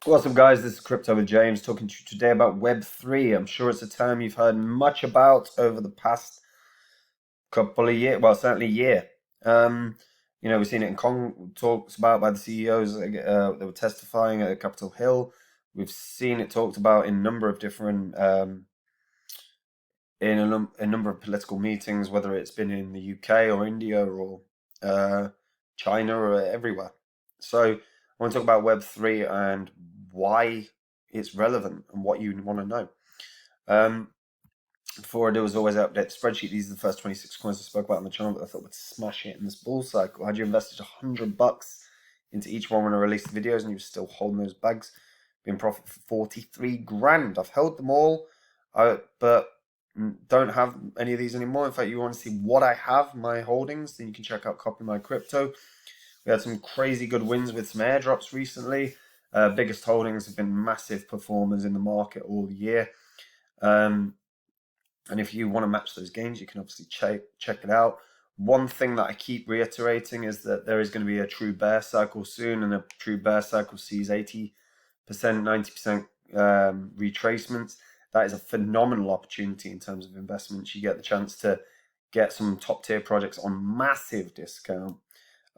What's up, guys? This is Crypto with James talking to you today about Web3. I'm sure it's a term you've heard much about over the past couple of years, well, certainly year. Um, we've seen it in talks about by the CEOs that were testifying at Capitol Hill. We've seen it talked about in a number of different, a number of political meetings, whether it's been in the UK or India or uh, China or everywhere. So I want to talk about Web3 and why it's relevant and what you want to know. Um, Before I do, as always, I update the spreadsheet. These are the first 26 coins I spoke about on the channel that I thought would smash it in this bull cycle. Had you invested $100 into each one when I released the videos and you were still holding those bags, been profit for 43 grand. I've held them all, but don't have any of these anymore. In fact, you want to see what I have, my holdings, then you can check out Copy My Crypto. We had some crazy good wins with some airdrops recently. Biggest holdings have been massive performers in the market all year. And if you want to match those gains, you can obviously check it out. One thing that I keep reiterating is that there is going to be a true bear cycle soon, and a true bear cycle sees 80%, 90% retracements. That is a phenomenal opportunity in terms of investments. You get the chance to get some top tier projects on massive discount.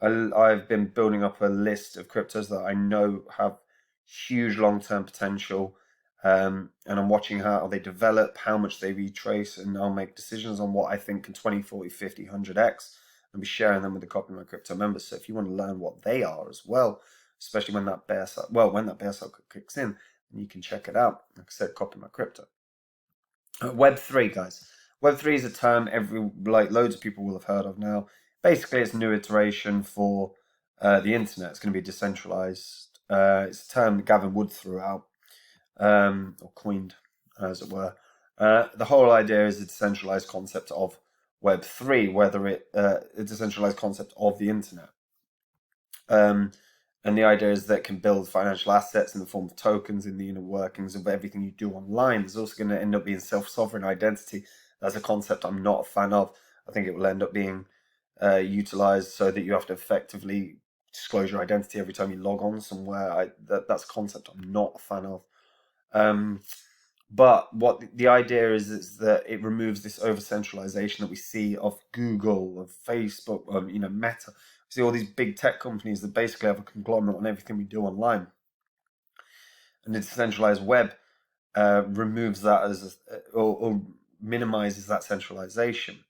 I've been building up a list of cryptos that I know have huge long-term potential, and I'm watching how they develop, how much they retrace, and I'll make decisions on what I think can 20, 40, 50, 100x, and be sharing them with the Copy My Crypto members. So if you want to learn what they are as well, especially when that bear cycle kicks in, then you can check it out. Like I said, Copy My Crypto. Web3, guys. Web3 is a term loads of people will have heard of now. Basically, it's a new iteration for the internet. It's going to be decentralized. It's a term that Gavin Wood threw out, or coined, as it were. The whole idea is a decentralized concept of Web3, whether a decentralized concept of the internet. And the idea is that it can build financial assets in the form of tokens in the inner workings of everything you do online. There's also going to end up being self-sovereign identity. That's a concept I'm not a fan of. I think it will end up being utilized so that you have to effectively disclose your identity every time you log on somewhere. That's a concept I'm not a fan of. But what the idea is that it removes this over centralization that we see of Google, of Facebook, Meta. We see all these big tech companies that basically have a conglomerate on everything we do online. And the decentralized web removes that or minimizes that centralization.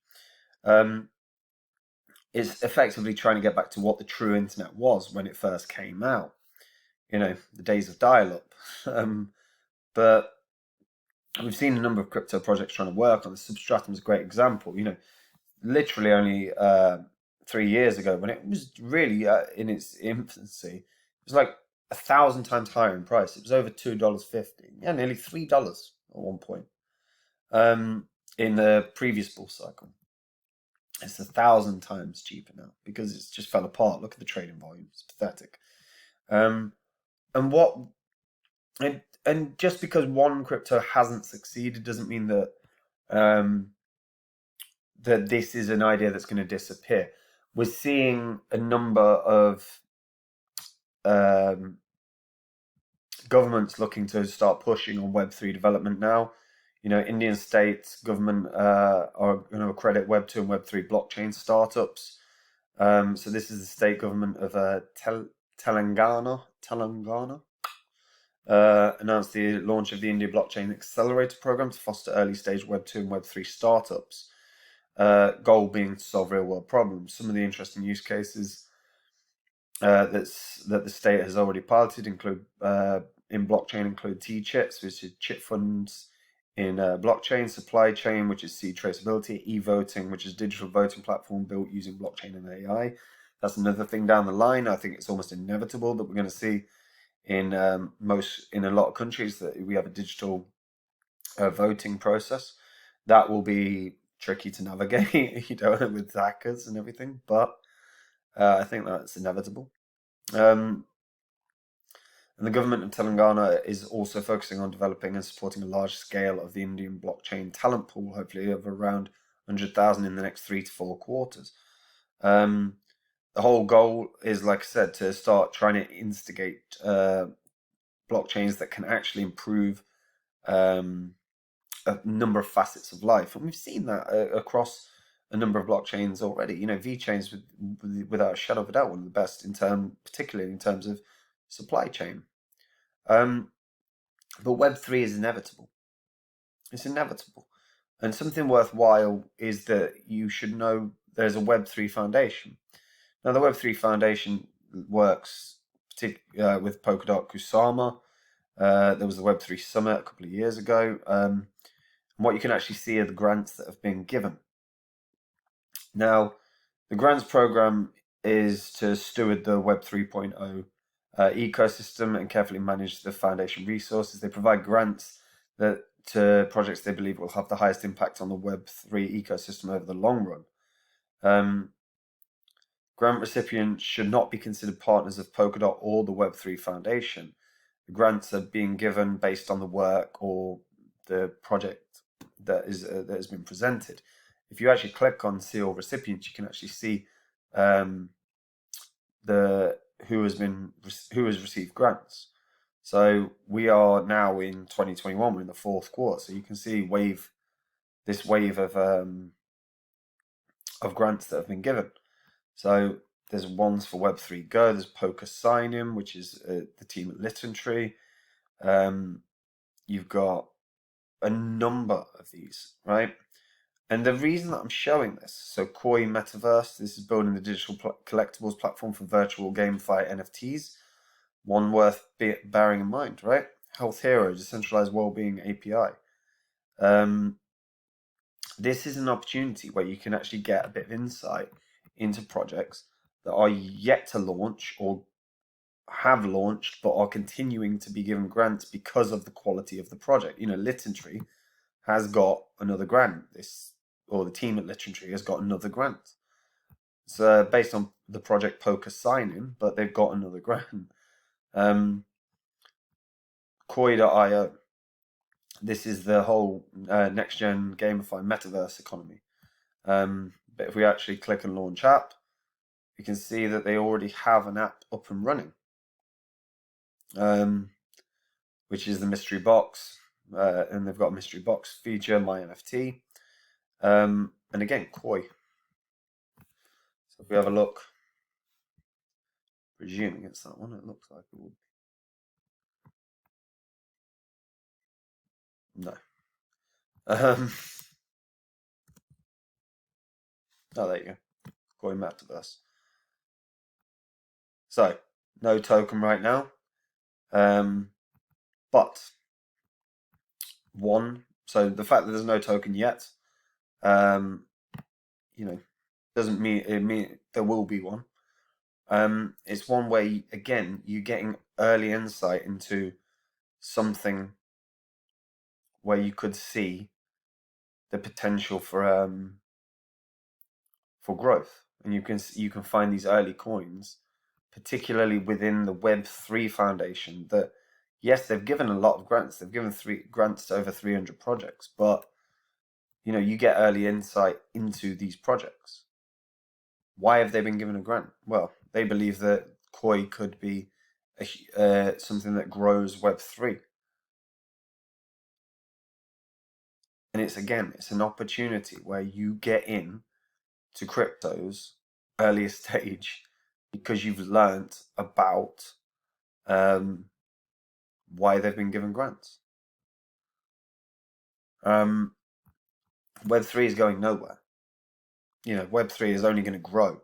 It's effectively trying to get back to what the true internet was when it first came out. The days of dial-up. But we've seen a number of crypto projects trying to work on. The Substratum is a great example. Literally only 3 years ago, when it was really in its infancy, it was like 1,000 times higher in price. It was over $2.50, yeah, nearly $3 at one point. In the previous bull cycle, it's 1,000 times cheaper now because it's just fell apart. Look at the trading volume; it's pathetic. And what and just because one crypto hasn't succeeded doesn't mean that that this is an idea that's going to disappear. We're seeing a number of governments looking to start pushing on Web3 development now. Indian state government are going to accredit Web2 and Web3 blockchain startups. So this is the state government of Telangana. Announced the launch of the India Blockchain Accelerator Program to foster early stage Web2 and Web3 startups. Goal being to solve real world problems. Some of the interesting use cases that the state has already piloted include in blockchain include T-chips, which is chip funds in blockchain, supply chain, which is seed traceability, e-voting, which is digital voting platform built using blockchain and AI. That's another thing down the line. I think it's almost inevitable that we're going to see in a lot of countries that we have a digital voting process. That will be tricky to navigate, with hackers and everything, but I think that's inevitable. And the government of Telangana is also focusing on developing and supporting a large scale of the Indian blockchain talent pool, hopefully of around 100,000 in the next 3 to 4 quarters. The whole goal is, like I said, to start trying to instigate blockchains that can actually improve a number of facets of life, and we've seen that across a number of blockchains already. VeChain's without a shadow of a doubt one of the best particularly in terms of supply chain. But Web3 is inevitable. It's inevitable. And something worthwhile is that you should know there's a Web3 Foundation. Now, the Web3 Foundation works with Polkadot Kusama. There was the Web3 Summit a couple of years ago. And what you can actually see are the grants that have been given. Now, the grants program is to steward the Web 3.0 ecosystem and carefully manage the foundation resources. They provide grants to projects they believe will have the highest impact on the Web3 ecosystem over the long run. Grant recipients should not be considered partners of Polkadot or the Web3 Foundation. The grants are being given based on the work or the project that has been presented. If you actually click on see all recipients, you can actually see who has received grants. So we are now in 2021. We're in the fourth quarter, so you can see this wave of grants that have been given. So there's ones for Web3 Go. There's Poker Sign-In, which is the team at Littentree. You've got a number of these, right? And the reason that I'm showing this, so Koi Metaverse, this is building the digital collectibles platform for virtual GameFi NFTs. One worth bearing in mind, right? Health Hero, decentralized wellbeing API. This is an opportunity where you can actually get a bit of insight into projects that are yet to launch or have launched but are continuing to be given grants because of the quality of the project. Littentree has got another grant. The team at Littentree has got another grant. It's based on the project Poker Sign-In, but they've got another grant. Koi.io. This is the whole next-gen gamified metaverse economy. But if we actually click on Launch App, you can see that they already have an app up and running, which is the mystery box. And they've got a mystery box feature, My NFT. And again, Koi. So if we have a look, presuming it's that one, it looks like it would be. No. Oh, there you go. Koi Metaverse. So, no token right now. But so the fact that there's no token yet, doesn't mean there will be one. It's one way, again, you're getting early insight into something where you could see the potential for growth, and you can find these early coins, particularly within the Web3 Foundation. That yes, they've given a lot of grants. They've given grants to over 300 projects, but you get early insight into these projects. Why have they been given a grant? Well, they believe that Koi could be something that grows Web3. And it's an opportunity where you get in to crypto's earliest stage because you've learnt about why they've been given grants. Web3 is going nowhere. Web3 is only going to grow.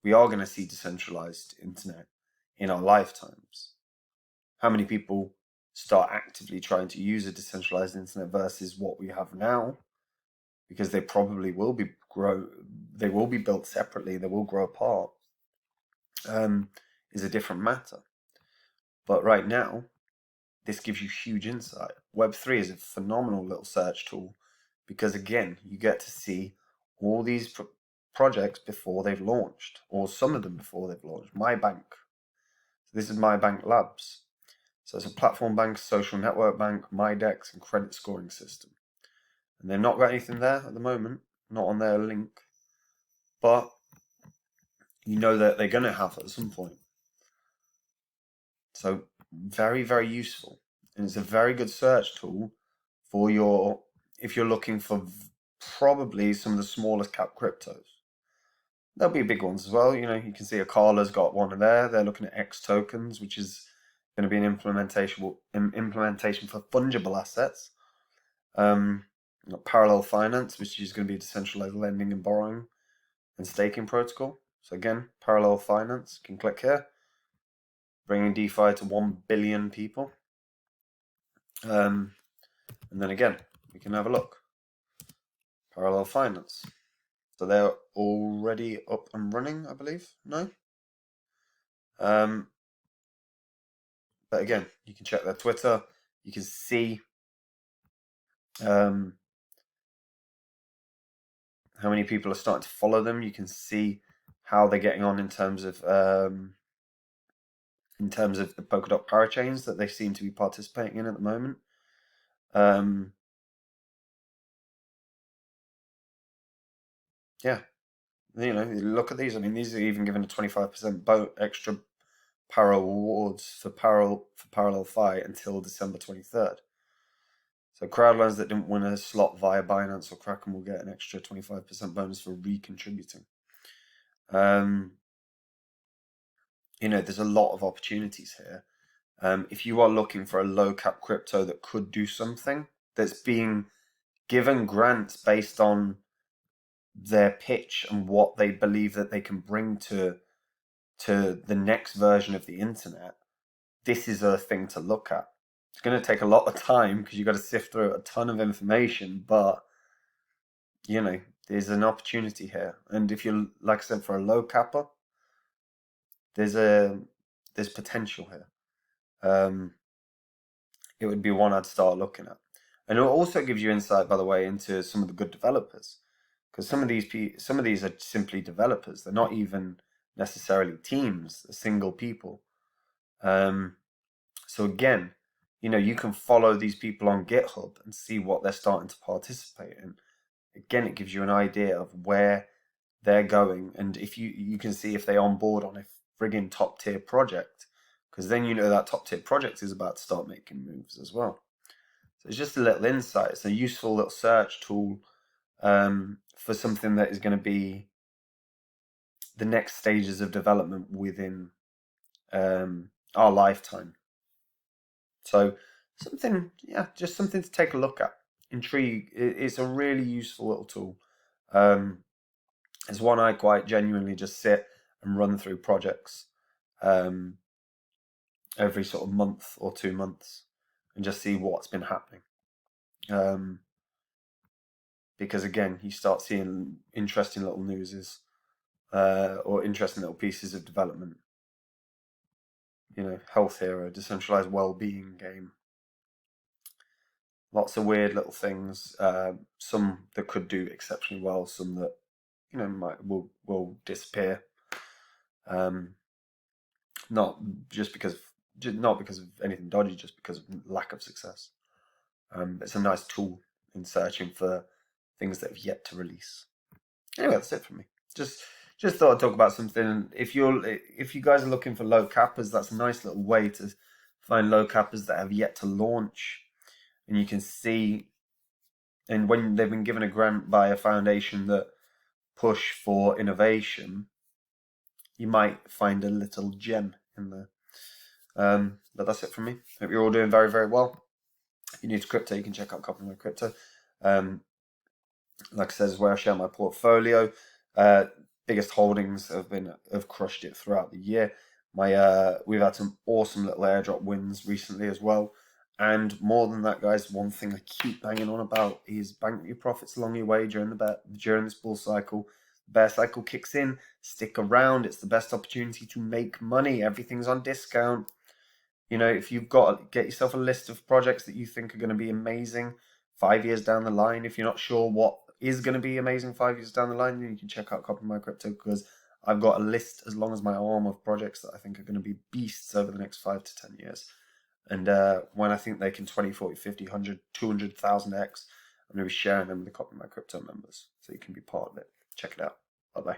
We are going to see decentralized internet in our lifetimes. How many people start actively trying to use a decentralized internet versus what we have now? Because they probably will be built separately, they will grow apart, is a different matter. But right now, this gives you huge insight. Web3 is a phenomenal little search tool because, again, you get to see all these projects before they've launched, or some of them before they've launched. MyBank. This is MyBank Labs. So it's a platform bank, social network bank, MyDex, and credit scoring system. And they've not got anything there at the moment, not on their link. But you know that they're going to have at some point. So very, very useful. and it's a very good search tool for if you're looking for probably some of the smallest cap cryptos. There'll be big ones as well. You can see Akala's got one there. They're looking at X tokens, which is going to be an implementation for fungible assets. Parallel finance, which is going to be decentralized lending and borrowing and staking protocol. So again, parallel finance. You can click here, bringing DeFi to 1 billion people. And then again, we can have a look. Parallel finance. So they're already up and running, I believe. No? But again, you can check their Twitter. You can see how many people are starting to follow them. You can see how they're getting on in terms of the Polkadot parachains that they seem to be participating in at the moment. Yeah, look at these. I mean, these are even given a 25% extra Parallel rewards for Parallel Fi until December 23rd. So crowdloans that didn't win a slot via Binance or Kraken will get an extra 25% bonus for recontributing. There's a lot of opportunities here. If you are looking for a low cap crypto that could do something, that's being given grants based on their pitch and what they believe that they can bring to the next version of the internet, this is a thing to look at. It's going to take a lot of time because you've got to sift through a ton of information, but there's an opportunity here. And if you're, like I said, for a low capper, there's potential here. It would be one I'd start looking at. And it also gives you insight, by the way, into some of the good developers, because some of these are simply developers. They're not even necessarily teams. They're single people. So again, you can follow these people on GitHub and see what they're starting to participate in. Again, it gives you an idea of where they're going, and if you can see if they onboard on a friggin' top tier project, because then that top tier project is about to start making moves as well. So it's just a little insight. It's a useful little search tool for something that is going to be the next stages of development within our lifetime. So just something to take a look at. Intrigue. It's a really useful little tool. It's one I quite genuinely just sit and run through projects every sort of month or 2 months and just see what's been happening. Because again, you start seeing interesting little newses or interesting little pieces of development. Health Hero, decentralized well-being game. Lots of weird little things. Some that could do exceptionally well. Some that will disappear. Not because of anything dodgy, just because of lack of success. It's a nice tool in searching for things that have yet to release. Anyway, that's it for me. Just thought I'd talk about something. If you guys are looking for low cappers, that's a nice little way to find low cappers that have yet to launch. And you can see, and when they've been given a grant by a foundation that push for innovation, you might find a little gem in there. But that's it from me. Hope you're all doing very, very well. If you're new to crypto, you can check out Copy My Crypto. Like I said, is where I share my portfolio. Biggest holdings have crushed it throughout the year. We've had some awesome little airdrop wins recently as well. And more than that, guys, one thing I keep banging on about is bank your profits along your way during this bull cycle. The bear cycle kicks in. Stick around. It's the best opportunity to make money. Everything's on discount. If you've get yourself a list of projects that you think are going to be amazing 5 years down the line. If you're not sure what is going to be amazing 5 years down the line, then you can check out Copy My Crypto, because I've got a list as long as my arm of projects that I think are going to be beasts over the next 5 to 10 years. And when I think they can 20, 40, 50, 100, 200,000x, I'm going to be sharing them with the Copy My Crypto members, so you can be part of it. Check it out. Bye-bye.